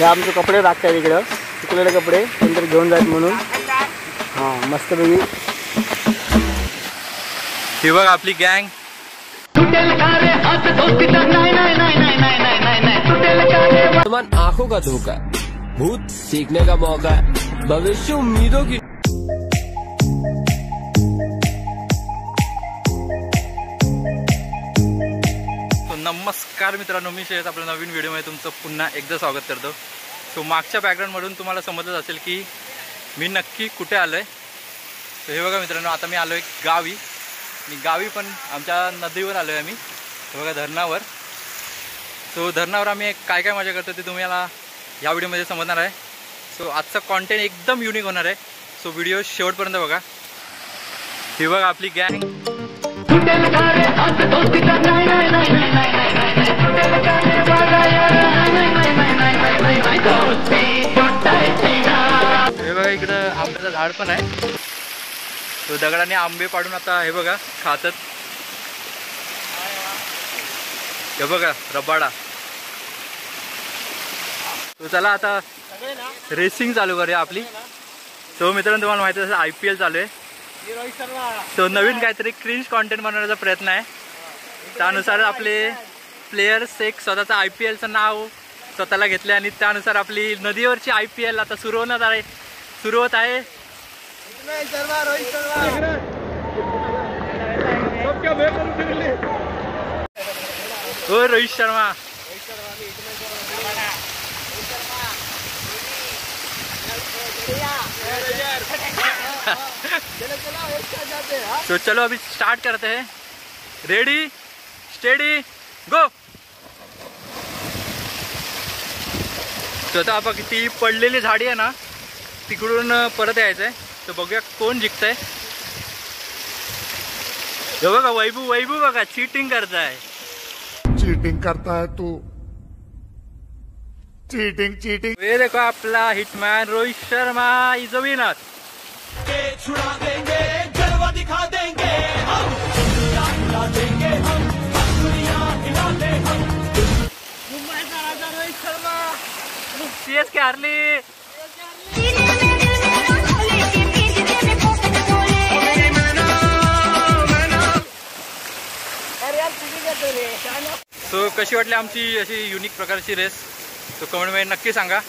हे आमचे कपडे टाकतात इकडं, सुकलेले कपडे कोणतरी घेऊन जात म्हणून. हां मस्त पैकी. ही बघ आपली गँग. आंखों का धोखा है, भूत सीखने का मौका है, भविष्य उम्मीदों की. नमस्कार मित्रांनो, मी शैलेश आपल्या नवीन व्हिडिओमध्ये तुमचं पुन्हा एकदा स्वागत करतो. सो मागच्या बॅकग्राऊंडमधून तुम्हाला समजत असेल की मी नक्की कुठे आलो आहे. तर हे बघा मित्रांनो, आता मी आलो आहे गावी. आणि गावी पण आमच्या नदीवर आलो आहे आम्ही. हे बघा धरणावर. सो धरणावर आम्ही काय काय मजा करतो ते तुम्हाला या व्हिडिओमध्ये समजणार आहे. सो आजचा कॉन्टेंट एकदम युनिक होणार आहे. सो व्हिडिओ शेवटपर्यंत बघा. ही बघा आपली गँग. हे बघा इकडं आंब्याचं झाड पण आहे. तो दगडाने आंबे पाडून आता हे बघा खातात. हे बघा रबाडा. तो चला आता रेसिंग चालू करूया आपली. तो मित्रांनो तुम्हाला माहिती आहे IPL चालू आहे. तो नवीन काहीतरी क्रिंज कॉन्टेंट बनवण्याचा प्रयत्न आहे. त्यानुसार आपले प्लेयर्स एक स्वतःचं IPLचं नाव स्वतःला घेतले आणि त्यानुसार आपली नदीवरची IPL आता सुरू होत आहे. हो रोहित शर्मा. तो चलो अभी स्टार्ट करते हैं. रेडी स्टेडी गो. तो आता आपण ती पडलेली झाडी आहे ना तिकडून परत यायचंय. तर बघूया कोण जिंकतंय. हे बघा वैभव बघा चीटिंग करताय. चीटिंग करता है तू. चीटिंग. ये देखो आपला hitman Rohit Sharma is a winner. छुड़ा देंगे, जलवा दिखा देंगे हम, दुनिया हिला देंगे हम, दुनिया हिला देंगे हम. मुंबईचा राजा रोहित शर्मा. CSK हारली. सो कशी वाटली आमची अशी युनिक प्रकारची रेस. तो कमेंटमध्ये नक्की सांगा.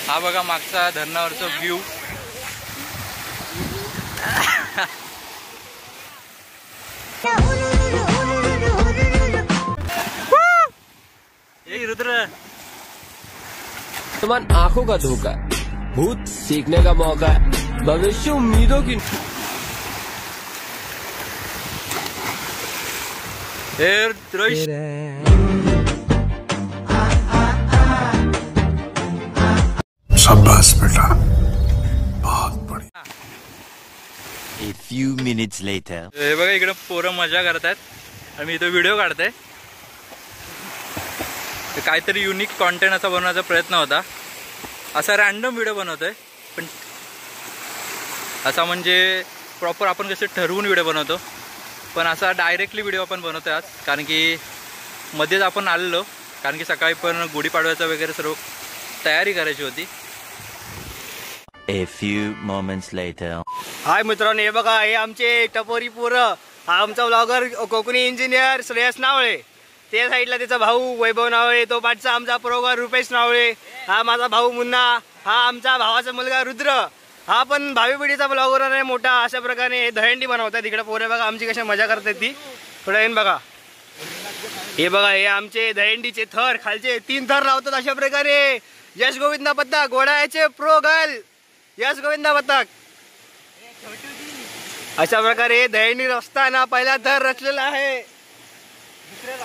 हा बघा मागचा धरणावरचा व्ह्यू. रुद्र. तुम्हारी आंखों का धोखा है, भूत सीखने का मौका है, भविष्य उम्मीदों की. रोहित शाबाश बेटा, बहुत बढ़िया. A few minutes later. हे बघा इकडे पोरं मजा करतात आणि मी इथं व्हिडिओ काढते. काहीतरी युनिक कॉन्टेंट असा बनवण्याचा प्रयत्न होता. असा रॅन्डम व्हिडिओ बनवतोय पण असा म्हणजे प्रॉपर आपण कसे ठरवून व्हिडिओ बनवतो पण असा डायरेक्टली व्हिडिओ आपण बनवतोय आज. कारण की मध्येच आपण आलेलो कारण की सकाळी पण गुढीपाडव्याचा वगैरे सर्व तयारी करायची होती. A few moments later. हाय मित्रांनो, हे बघा हे आमचे टपोरी पोरं. हा आमचा ब्लॉगर कोकणी इंजिनियर श्रेयस नावळे. त्या साईडला त्याचा भाऊ वैभव नावळे. तो पाठचा आमचा प्रोगर रुपेश नावळे. हा माझा भाऊ मुन्ना. हा आमचा भावाचा मुलगा रुद्र. हा पण भावी पिढीचा ब्लॉगर आहे मोठा. अशा प्रकारे दहीहंडी बनवतात इकडे पोरं. बघा आमची कशा मजा करतात ती. थोडं येईन बघा. हे बघा हे आमचे दहीहंडीचे थर खालचे 3 थर लावतात अशा प्रकारे. यश गोविंदा पथक घोडाचे प्रो गर्ल यश गोविंदा पथक. अशा प्रकारे दहीहंडी रचताना पहिला थर रचलेला आहे.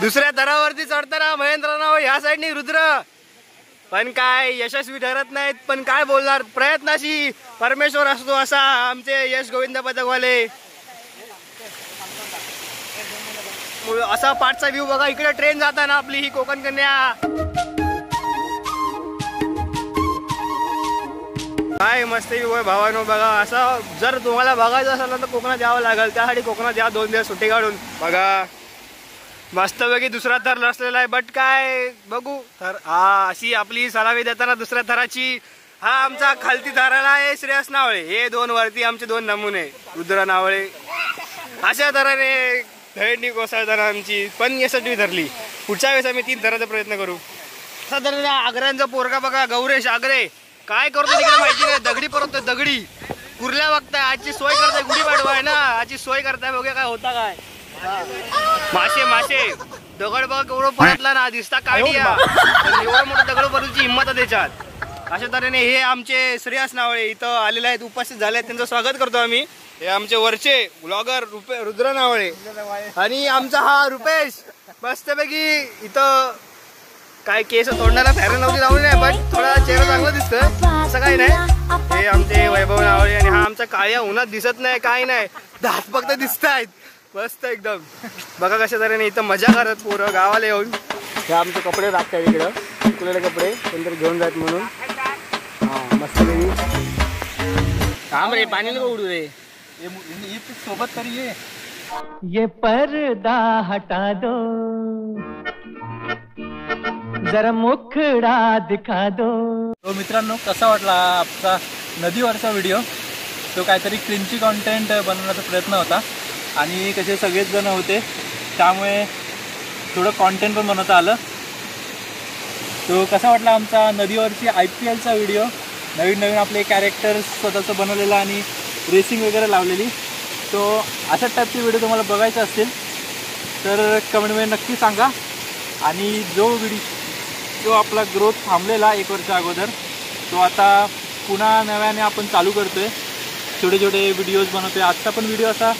दुसऱ्या थरावरती चढताना महेंद्र नाव ह्या साईडनी रुद्र. पण काय यशस्वी ठरत नाहीत. पण काय बोलणार, प्रयत्नाशी परमेश्वर असतो असा आमचे यश गोविंद पथकवाले. असा पाठचा व्ह्यू बघा. इकडे ट्रेन जाताना आपली ही कोकण कन्या. काय मस्त व्ह्यू आहे भावानो. बघा असा जर तुम्हाला बघायचं असेल तर कोकणात यावं लागेल. त्यासाठी कोकणात या 2 दिवस सुट्टी काढून बघा. मस्तपैकी दुसरा थर नसलेला आहे, बट काय बघू तर हा अशी आपली सलामी देताना दुसऱ्या थराची. हा आमचा खालती थराला आहे श्रेयस नावळे, हे 2 वरती आमचे 2 नमुने रुद्र नावळे. अशा तऱ्हेने धैर्य कोसळताना आमची पण यशस्वी ठरली. पुढच्या वेळेस आम्ही 3 थराचा प्रयत्न करू. अशा तऱ्हेने आग्र्यांचा पोरगा बघा गौरेश आग्रे काय करतो तिकडे माहिती नाही, दगडी परततोय दगडी. कुर्ल्या बघताय, आजची सोय करताय, गुढी पाडवा आहे ना, आजची सोय करताय, बघूया काय होता काय. मासे मासे दगड बघ एवढं परतला ना, दिसता काढिया एवढं मोठं दगड परतची हिंमत आहे त्याच्यात. अशा तऱ्हेने हे आमचे श्रेयस नावळे इथं आलेले आहेत, उपस्थित झाले आहेत, त्यांचं स्वागत करतो आम्ही. हे आमचे वरचे ब्लॉगर रुद्र नावळे आणि आमचा हा रुपेश मस्तपैकी इथं काय केस तोडण्याला फॅरन नव्हती लावली नाही, बट थोडा चेहरा चांगला दिसतोय असं काही नाही. हे आमचे वैभव नावळे आणि हा आमचा काळ्या उन्हात दिसत नाही काय नाही, दात फक्त दिसत आहेत मस्त एकदम. बघा कशा तऱ्हेने इथं मजा करत पोरं गावाला येऊन. हे आमचे कपडे राखतात इकडं, सुकलेले कपडे कोणतरी घेऊन जात म्हणून. हा मस्त काम रे, पाणी नको उडू रे सोबत तरी ये पर्दा हटा दो जरा मुखडा दिखा दो. तो मित्रांनो कसा वाटला आमचा नदीवरचा व्हिडिओ. तो काहीतरी क्रिंची कॉन्टेंट बनवण्याचा प्रयत्न होता आणि कसे सगळेच जण होते त्यामुळे थोडं कॉन्टेंट पण बनवता आलं. तो कसा वाटला आमचा नदीवरची IPLचा व्हिडिओ. नवीन आपले कॅरेक्टर्स स्वतःचं बनवलेलं आणि रेसिंग वगैरे लावलेली. तो अशा टाईपचे व्हिडिओ तुम्हाला बघायचे असतील तर कमेंटमध्ये नक्की सांगा. आणि जो आपला ग्रोथ थांबलेला 1 वर्षा अगोदर तो आता पुन्हा नव्याने आपण चालू करतो आहे. छोटे व्हिडिओज बनवतो आहे. आजचा पण व्हिडिओ असा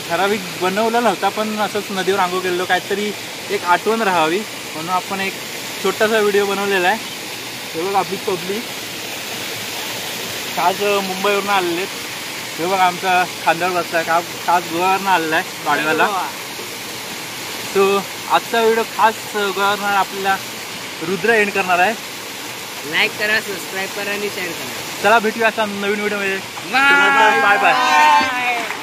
ठराविक बनवलेला नव्हता, पण असंच नदीवर आंघोळ केलेलो, काहीतरी एक आठवण राहावी म्हणून आपण एक छोटासा व्हिडिओ बनवलेला आहे. हे बघा आपली पब्लिक आज मुंबईवरून आलेले आहेत. हे बघा आमचा खांद्यावर बसला आहे, खास गोव्यावरून आलेला आहे बाडव्याला. सो आजचा व्हिडिओ खास गोव्यावरून आपल्याला रुद्र एंड करणार आहे. लाईक करा, सबस्क्राईब करा आणि शेअर करा. चला भेटूया असा नवीन व्हिडिओमध्ये. Bye bye.